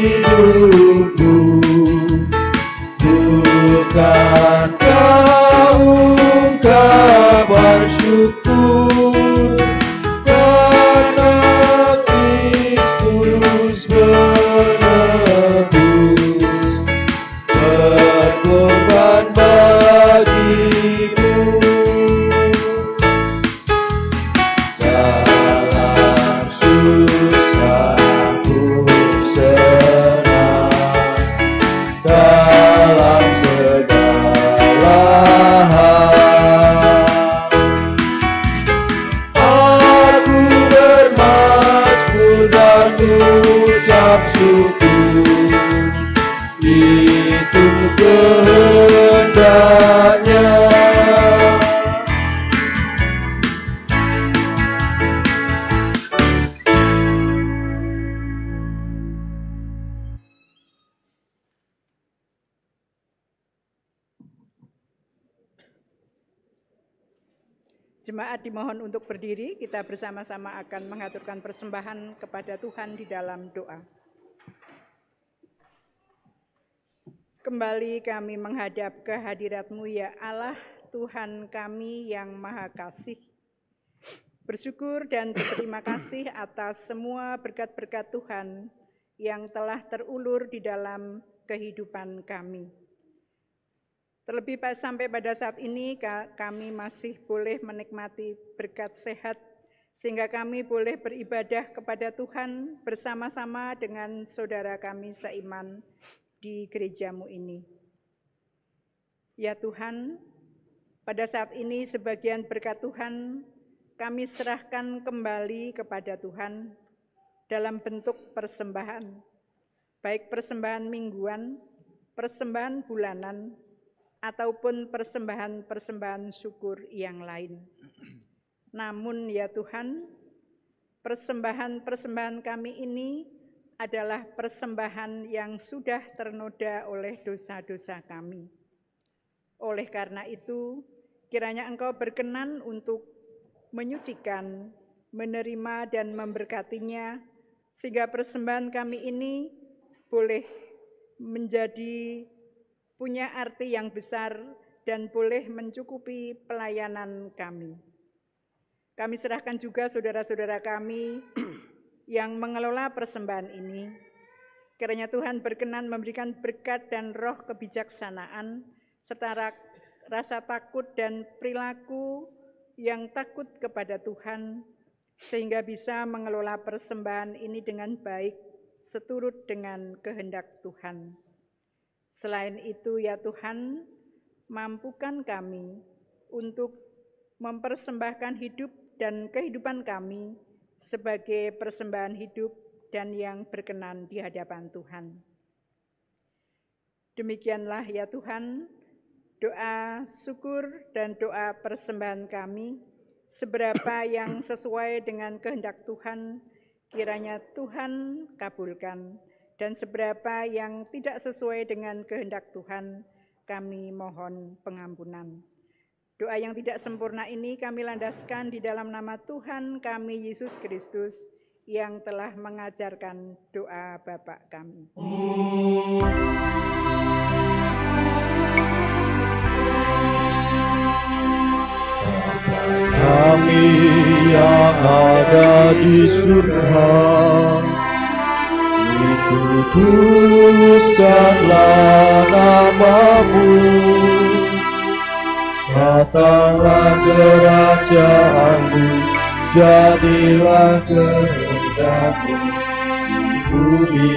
Hidupku bukan kau ungkapan syukur karena Kristus menebus berkorban bagimu. Dalam susah dalam segala hal, aku bermasmur dan ucap syukur, itu kehendaknya. Jemaat dimohon untuk berdiri, kita bersama-sama akan mengaturkan persembahan kepada Tuhan di dalam doa. Kembali kami menghadap kehadirat-Mu ya Allah, Tuhan kami yang Maha Kasih. Bersyukur dan berterima kasih atas semua berkat-berkat Tuhan yang telah terulur di dalam kehidupan kami. Terlebih sampai pada saat ini kami masih boleh menikmati berkat sehat sehingga kami boleh beribadah kepada Tuhan bersama-sama dengan saudara kami seiman di gereja-Mu ini. Ya Tuhan, pada saat ini sebagian berkat Tuhan kami serahkan kembali kepada Tuhan dalam bentuk persembahan, baik persembahan mingguan, persembahan bulanan, ataupun persembahan-persembahan syukur yang lain. Namun ya Tuhan, persembahan-persembahan kami ini adalah persembahan yang sudah ternoda oleh dosa-dosa kami. Oleh karena itu, kiranya Engkau berkenan untuk menyucikan, menerima dan memberkatinya sehingga persembahan kami ini boleh menjadi punya arti yang besar dan boleh mencukupi pelayanan kami. Kami serahkan juga saudara-saudara kami yang mengelola persembahan ini. Kiranya Tuhan berkenan memberikan berkat dan roh kebijaksanaan, serta rasa takut dan perilaku yang takut kepada Tuhan, sehingga bisa mengelola persembahan ini dengan baik, seturut dengan kehendak Tuhan. Selain itu ya Tuhan, mampukan kami untuk mempersembahkan hidup dan kehidupan kami sebagai persembahan hidup dan yang berkenan di hadapan Tuhan. Demikianlah ya Tuhan, doa syukur dan doa persembahan kami, seberapa yang sesuai dengan kehendak Tuhan, kiranya Tuhan kabulkan, dan seberapa yang tidak sesuai dengan kehendak Tuhan, kami mohon pengampunan. Doa yang tidak sempurna ini kami landaskan di dalam nama Tuhan kami Yesus Kristus yang telah mengajarkan doa Bapa kami. Kami yang ada di surga, dikuduskanlah nama-Mu, datanglah kerajaan-Mu, jadilah kehendak-Mu di bumi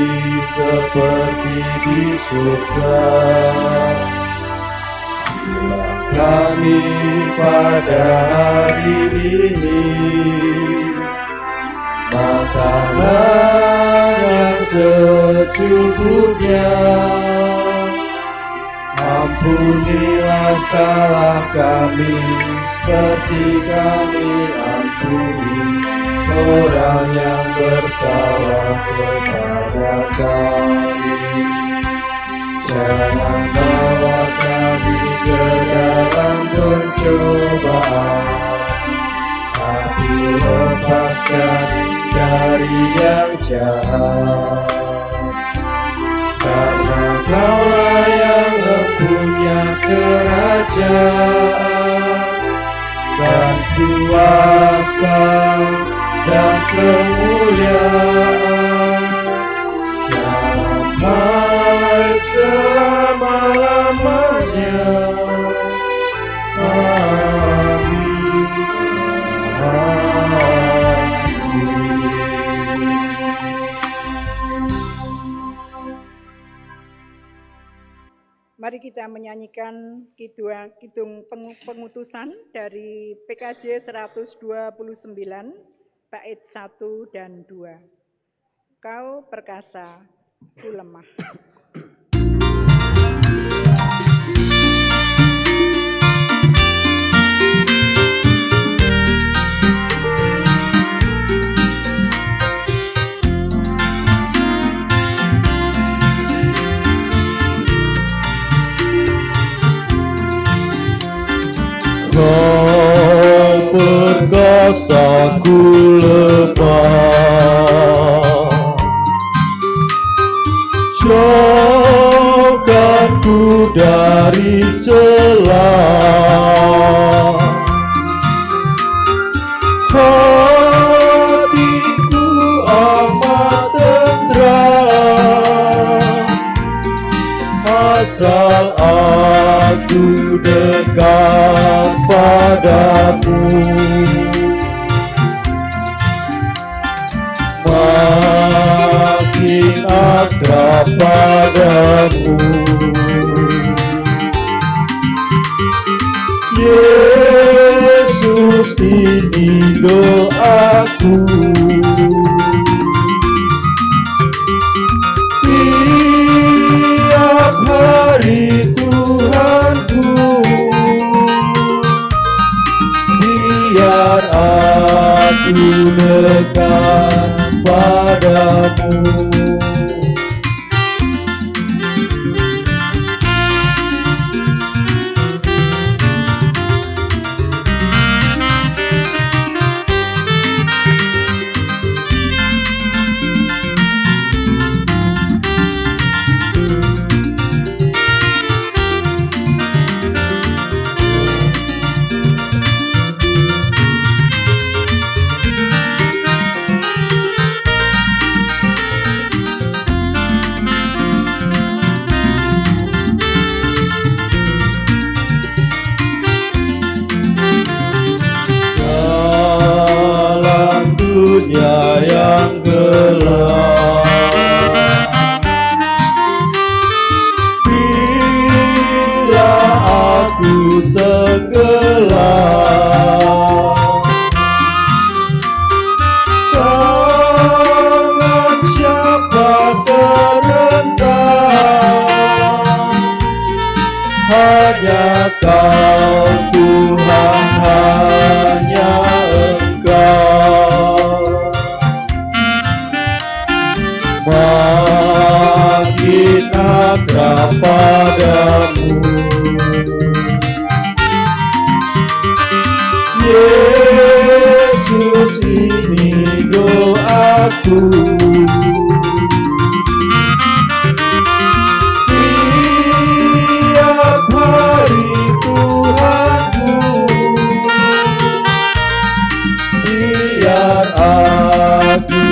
seperti di surga. Kami pada hari ini makanan yang secukupnya, ampunilah salah kami seperti kami ampuni orang yang bersalah kepada kami. Jangan bawa kami ke dalam pencobaan, tapi lepaskan dari yang jahat. Karena Kaulah yang mempunya kerajaan dan kuasa dan kemuliaan sampai selama-lamanya. Amin. Mari kita menyanyikan kidung pengutusan dari PKJ 129, bait 1 dan 2. Kau perkasa, ku lemah. Kau perkasa, ku lemah, jauhkanku dari celah. Hatiku amat tentram, asal aku dekat padamu. Makin akrab padamu, Yesus, ini doaku. Tiap hari Tuhanku, biar aku dekat padamu. makin akrab padamu. Yesus, ini doaku. Tiap hari Tuhanku, biar aku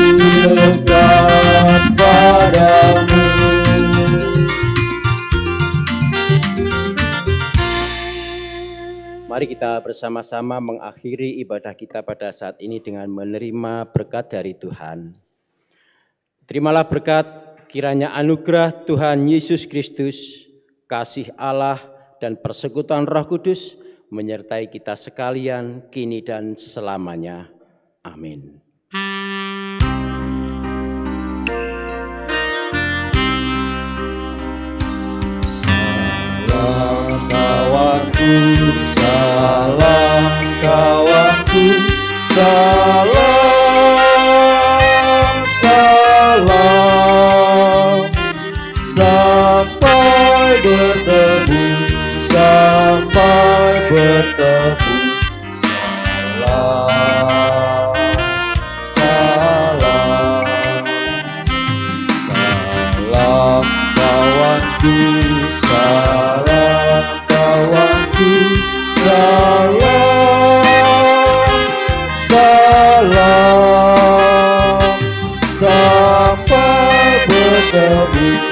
dekat padamu. Mari kita bersama-sama mengakhiri ibadah kita pada saat ini dengan menerima berkat dari Tuhan. Terimalah berkat, kiranya anugerah Tuhan Yesus Kristus, kasih Allah, dan persekutuan Roh Kudus menyertai kita sekalian kini dan selamanya. Amin. Salam kawanku, salam, salam, sampai bertemu, sampai bertemu. Salam, salam, salam kawanku, salam kawanku, salam, salam, sampai bertemu.